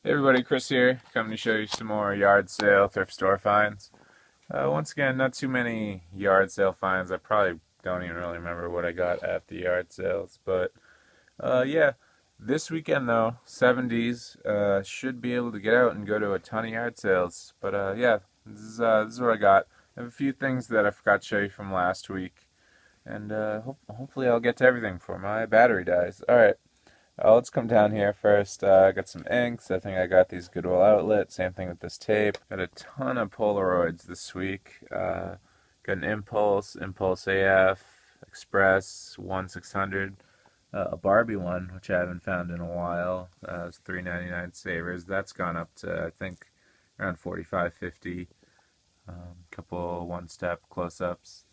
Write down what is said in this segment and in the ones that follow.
Hey everybody, Chris here, coming to show you some more yard sale thrift store finds. Once again, not too many yard sale finds. I probably don't even really remember what I got at the yard sales, but yeah, this weekend though, 70s, should be able to get out and go to a ton of yard sales. But yeah, this is what I got. I have a few things that I forgot to show you from last week, and hopefully I'll get to everything before my battery dies. All right. Let's come down here first. I got some inks. I think I got these Goodwill Outlet. Same thing with this tape. Got a ton of Polaroids this week. Got an Impulse AF, Express 1/600, a Barbie one, which I haven't found in a while. It's $3.99 Savers. That's gone up to I think around 45, 50. Couple one-step close-ups.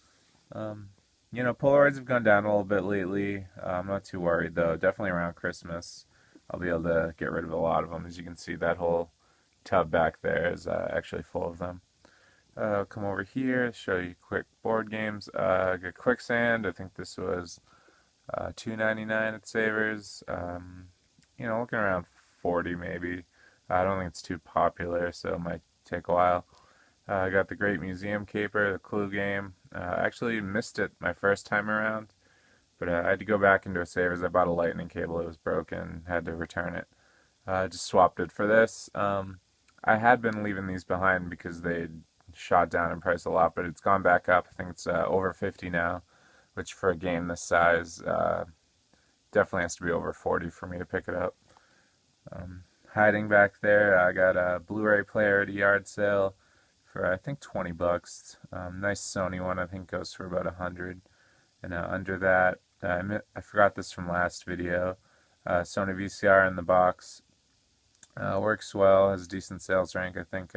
Polaroids have gone down a little bit lately. I'm not too worried though. Definitely around Christmas, I'll be able to get rid of a lot of them. As you can see, that whole tub back there is actually full of them. Come over here, show you quick board games. Got Quicksand. I think this was $2.99 at Savers. Looking around 40 maybe. I don't think it's too popular, so it might take a while. I got the Great Museum Caper, the Clue game. I actually missed it my first time around, but I had to go back into a Savers. I bought a lightning cable, it was broken, had to return it. Just swapped it for this. I had been leaving these behind because they shot down in price a lot, but it's gone back up. I think it's over 50 now, which for a game this size definitely has to be over 40 for me to pick it up. Hiding back there, I got a Blu-ray player at a yard sale for I think 20 bucks. Nice Sony one, I think goes for about 100. And under that, I forgot this from last video. Sony VCR in the box. Works well, has a decent sales rank. I think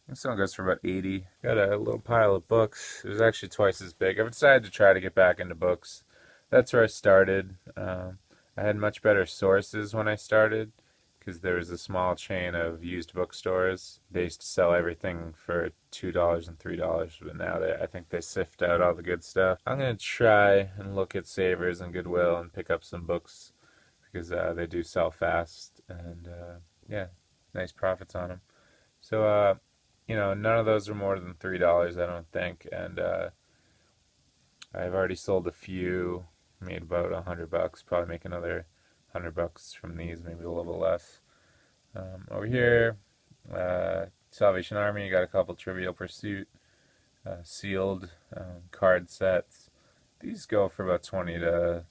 this one goes for about 80. Got a little pile of books. It was actually twice as big. I've decided to try to get back into books. That's where I started. I had much better sources when I started, because there was a small chain of used bookstores. They used to sell everything for $2 and $3, but now I think they sift out all the good stuff. I'm going to try and look at Savers and Goodwill and pick up some books, because they do sell fast, and yeah, nice profits on them. So, none of those are more than $3, I don't think, and I've already sold a few, made about 100 bucks, probably make another 100 bucks from these, maybe a little less. Over here, Salvation Army, you got a couple Trivial Pursuit, sealed card sets. These go for about 20 to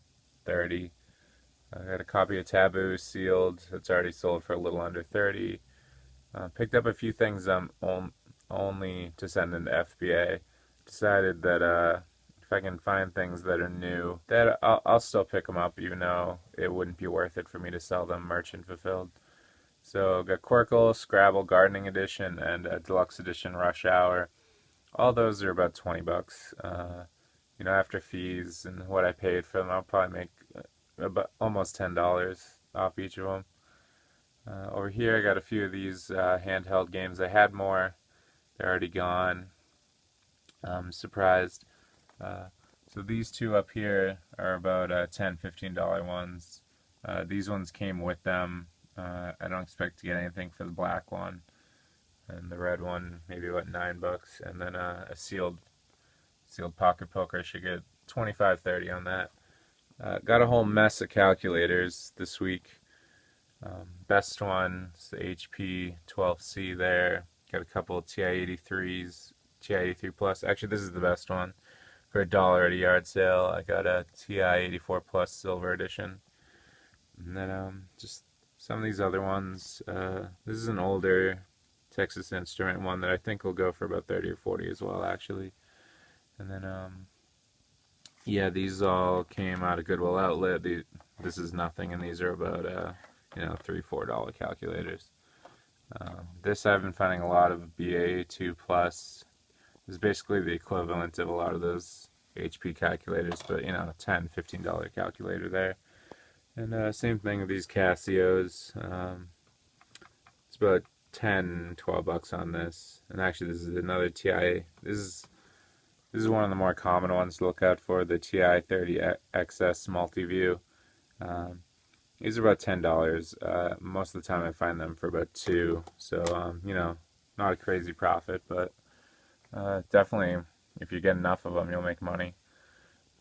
30. I got a copy of Taboo sealed. It's already sold for a little under 30. Picked up a few things only to send into FBA. Decided that if I can find things that are new, that I'll still pick them up, even though it wouldn't be worth it for me to sell them merchant fulfilled. So got Quirkle, Scrabble Gardening Edition, and Deluxe Edition Rush Hour. All those are about 20 bucks. After fees and what I paid for them, I'll probably make about almost $10 off each of them. Over here, I got a few of these handheld games. I had more. They're already gone. I'm surprised. So these two up here are about $10, $15 ones. These ones came with them. I don't expect to get anything for the black one. And the red one, maybe about 9 bucks. And then a sealed pocket poker. I should get 25, 30 on that. Got a whole mess of calculators this week. Best one is the HP 12C there. Got a couple of TI-83s, TI-83 Plus. Actually, this is the best one. For $1 at a yard sale, I got a TI-84 Plus Silver Edition. And then just some of these other ones. This is an older Texas Instrument one that I think will go for about 30 or 40 as well, actually. And then, yeah, these all came out of Goodwill Outlet. This is nothing, and these are about, $3, $4 calculators. This I've been finding a lot of BA2 Plus. Is basically the equivalent of a lot of those HP calculators, but $10, $15 calculator there. And same thing with these Casios. It's about 10, 12 bucks on this. And actually, this is another TI. This is one of the more common ones to look out for, the TI-30XS Multi-View. These are about $10. Most of the time I find them for about $2. So, you know, not a crazy profit, but definitely if you get enough of them, you'll make money.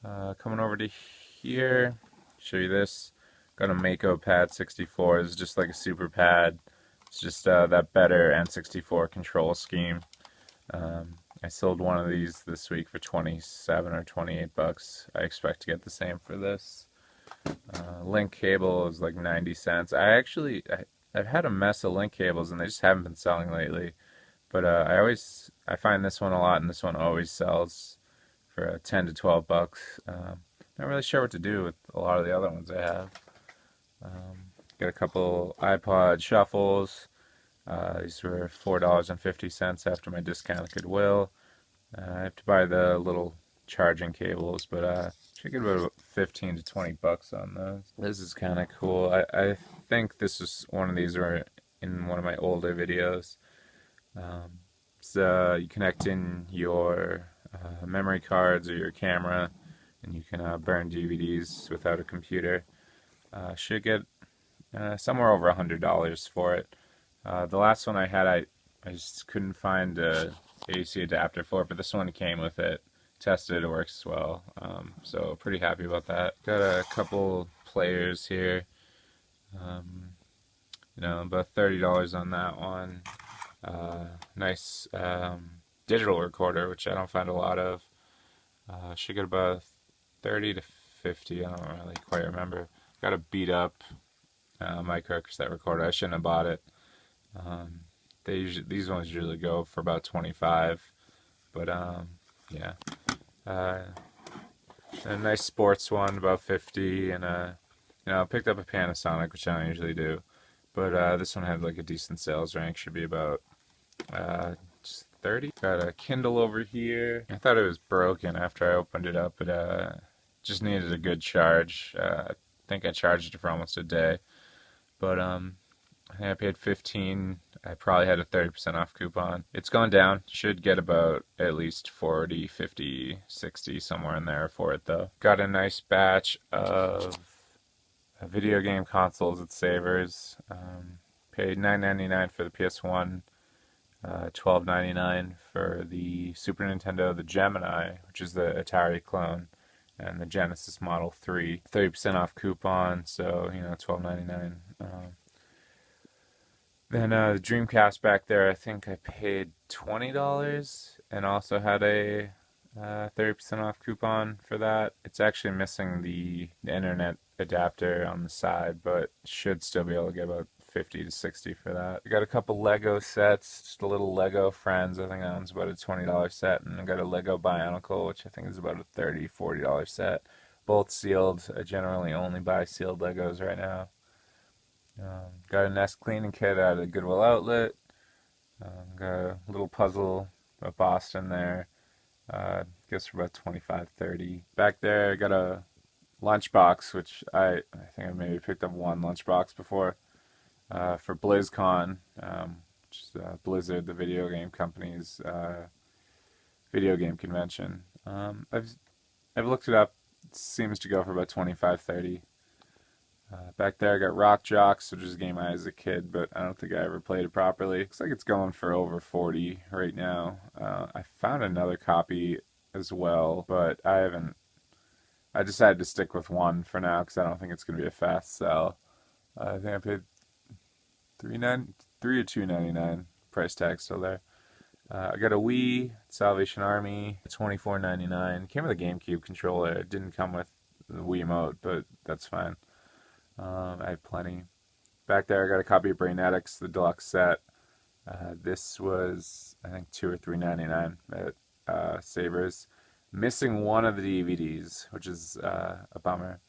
Coming over to here, show you this. Got a Mako Pad 64. It's just like a super pad. It's just that better N64 control scheme. I sold one of these this week for 27 or 28 bucks. I expect to get the same for this. Link cable is like 90 cents. I've had a mess of link cables and they just haven't been selling lately. But I find this one a lot, and this one always sells for 10 to 12 bucks. Not really sure what to do with a lot of the other ones I have. Got a couple iPod shuffles. These were $4.50 after my discount at Goodwill. I have to buy the little charging cables, but should get about 15 to 20 bucks on those. This is kind of cool. I think this is one of these were in one of my older videos. So you connect in your memory cards or your camera, and you can burn DVDs without a computer. Should get somewhere over $100 for it. The last one I had, I just couldn't find a AC adapter for it, but this one came with it. Tested, it works well. So pretty happy about that. Got a couple players here. You know, about $30 on that one. Nice digital recorder, which I don't find a lot of. Should get about 30 to 50. I don't really quite remember. Got a beat up micro cassette recorder. I shouldn't have bought it. These ones usually go for about 25, but yeah. A nice sports one, about 50, and you know, I picked up a Panasonic, which I don't usually do, but this one had like a decent sales rank. Should be about just 30. Got a Kindle over here. I thought it was broken after I opened it up, but just needed a good charge. I think I charged it for almost a day, but I think I paid 15. I probably had a 30% off coupon. It's gone down. Should get about at least 40, 50, 60, somewhere in there for it though. Got a nice batch of video game consoles at Savers. Paid $9.99 for the PS1, $12.99 for the Super Nintendo, the Gemini, which is the Atari clone, and the Genesis Model 3. 30% off coupon, so you know, $12.99. Then the Dreamcast back there, I think I paid $20 and also had a 30% off coupon for that. It's actually missing the internet adapter on the side, but should still be able to get about 50 to 60 for that. I got a couple Lego sets, just a little Lego Friends. I think that one's about a $20 set, and I got a Lego Bionicle, which I think is about a $30, $40 set. Both sealed. I generally only buy sealed Legos right now. Got a Nest cleaning kit at a Goodwill outlet. Got a little puzzle of Boston there. Guess for about 25, 30. Back there, I got a lunchbox, which I think I maybe picked up one lunchbox before for BlizzCon, which is Blizzard, the video game company's video game convention. I've looked it up. It seems to go for about 25, 30. Back there I got Rock Jocks, which is a game I had as a kid, but I don't think I ever played it properly. Looks like it's going for over 40 right now. I found another copy as well, but I decided to stick with one for now because I don't think it's going to be a fast sell. I think I paid $3 or $2.99. Price tag still there. I got a Wii, Salvation Army, $24.99. Came with a GameCube controller. It didn't come with the Wiimote, but that's fine. I have plenty. Back there I got a copy of Brain Addicts, the deluxe set. This was, I think, $2 or $3.99 at Savers. Missing one of the DVDs, which is a bummer.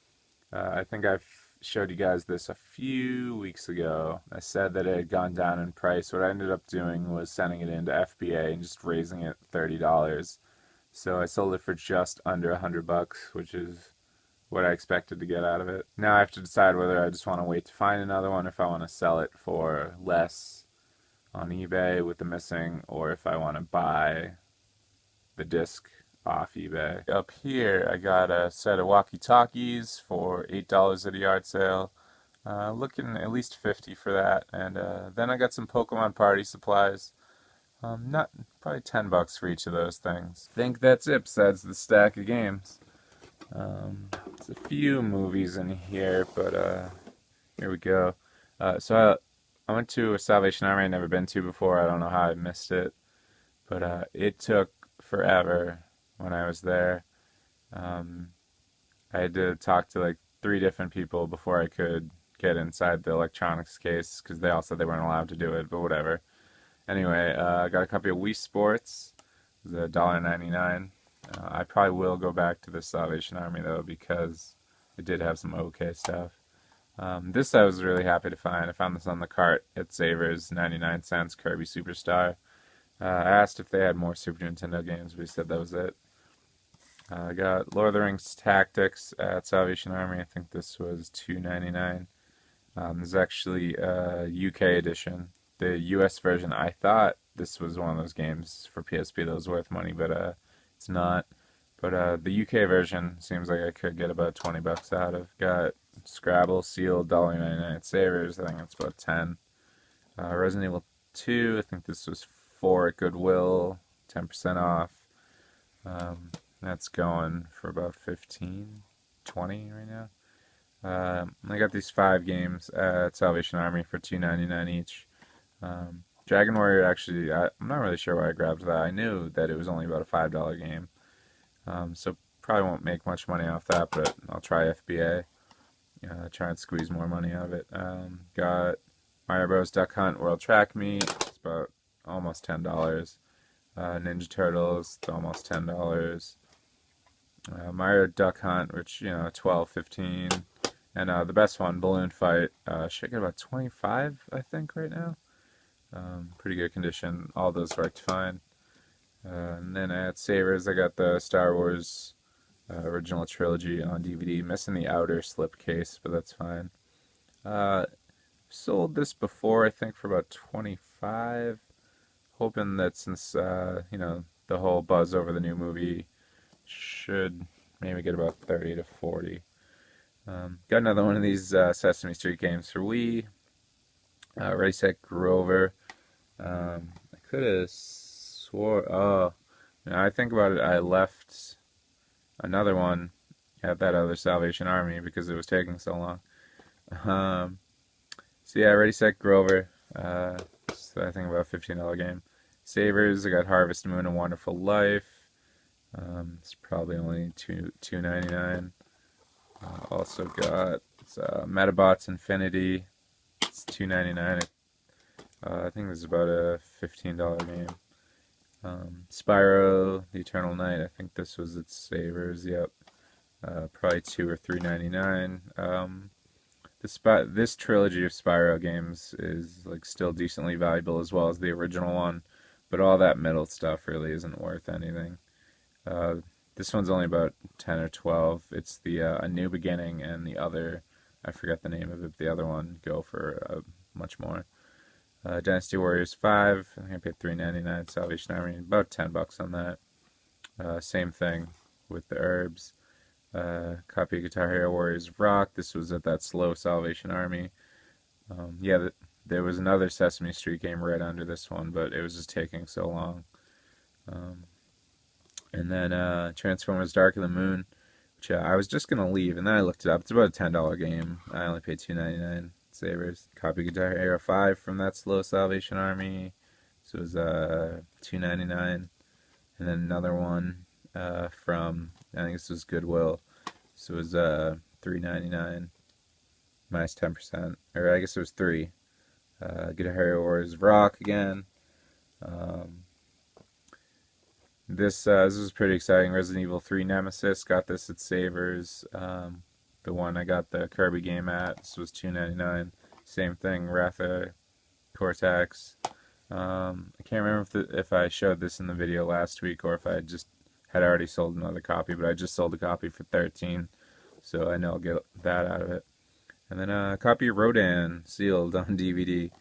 I think I've showed you guys this a few weeks ago. I said that it had gone down in price. What I ended up doing was sending it into FBA and just raising it $30. So I sold it for just under $100, which is what I expected to get out of it. Now I have to decide whether I just want to wait to find another one, if I want to sell it for less on eBay with the missing, or if I want to buy the disc off eBay. Up here I got a set of walkie-talkies for $8 at a yard sale. Looking at least 50 for that, and then I got some Pokemon party supplies. Not probably $10 for each of those things. I think that's it besides the stack of games. There's a few movies in here, but here we go. I went to a Salvation Army I'd never been to before. I don't know how I missed it, but it took forever when I was there. I had to talk to like 3 different people before I could get inside the electronics case because they all said they weren't allowed to do it, but whatever. Anyway, I got a copy of Wii Sports. It was $1.99. I probably will go back to the Salvation Army though because it did have some okay stuff. This I was really happy to find. I found this on the cart at Savers, 99 cents, Kirby Superstar. I asked if they had more Super Nintendo games, but he said that was it. I got Lord of the Rings Tactics at Salvation Army. I think this was $2.99. This is actually a UK edition. The US version, I thought this was one of those games for PSP that was worth money, but it's not. But the UK version seems like I could get about $20 out of. Got Scrabble sealed, $1.99 at Savers. I think it's about 10. Resident Evil 2, I think this was 4 at Goodwill, 10% off. That's going for about 15, 20 right now. I got these 5 games at Salvation Army for $2.99 each. Dragon Warrior, actually, I'm not really sure why I grabbed that. I knew that it was only about a $5 game. So probably won't make much money off that, but I'll try FBA. Try and squeeze more money out of it. Got Mario Bros. Duck Hunt World Track Meet. It's about almost $10. Ninja Turtles, it's almost $10. Mario Duck Hunt, which, $12, $15. And the best one, Balloon Fight, should get about $25, I think, right now. Pretty good condition. All those worked fine. And then at Savers, I got the Star Wars original trilogy on DVD. Missing the outer slip case, but that's fine. Sold this before, I think, for about $25. Hoping that since, the whole buzz over the new movie should maybe get about 30 to 40. Got another one of these Sesame Street games for Wii. Ready, Set, Grover. I could have swore... I think about it, I left another one at that other Salvation Army because it was taking so long. So yeah, Ready, Set, Grover. So I think about a $15 game. Savers, I got Harvest Moon, A Wonderful Life. It's probably only $2.99. Also got Metabots Infinity. It's $2.99. I think this is about a $15 game. Spyro, The Eternal Night. I think this was at Savers. Yep. Probably $2 or $3.99. This trilogy of Spyro games is like still decently valuable as well as the original one, but all that middle stuff really isn't worth anything. This one's only about 10 or 12. It's the A New Beginning, and the other, I forget the name of it, but the other one go for much more. Dynasty Warriors 5, I think I paid $3.99. Salvation Army, about $10 on that. Same thing with the herbs. Copy of Guitar Hero Warriors Rock. This was at that slow Salvation Army. There was another Sesame Street game right under this one, but it was just taking so long. And then Transformers Dark of the Moon, which I was just going to leave, and then I looked it up. It's about a $10 game. I only paid $2.99. Savers. Copy of Guitar Hero 5 from that slow Salvation Army. So it was $2.99. And then another one from, I think this was Goodwill. So it was $3.99 minus 10%. Or I guess it was 3. Guitar Hero Warriors Rock again. This was pretty exciting. Resident Evil 3 Nemesis. Got this at Savers. The one I got the Kirby game at. This was $2.99. Same thing. Ratha Cortex. I can't remember if I showed this in the video last week or if I just had already sold another copy, but I just sold a copy for $13, so I know I'll get that out of it. And then a copy of Rodan sealed on DVD.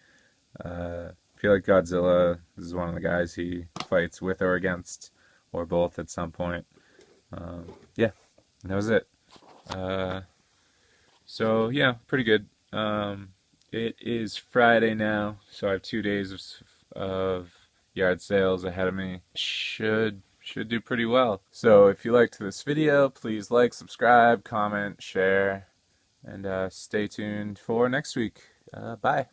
I feel like Godzilla, this is one of the guys he fights with or against, or both at some point. Yeah, that was it. So yeah, pretty good. It is Friday now, so I have 2 days of yard sales ahead of me. Should do pretty well. So if you liked this video, please like, subscribe, comment, share, and stay tuned for next week. Bye.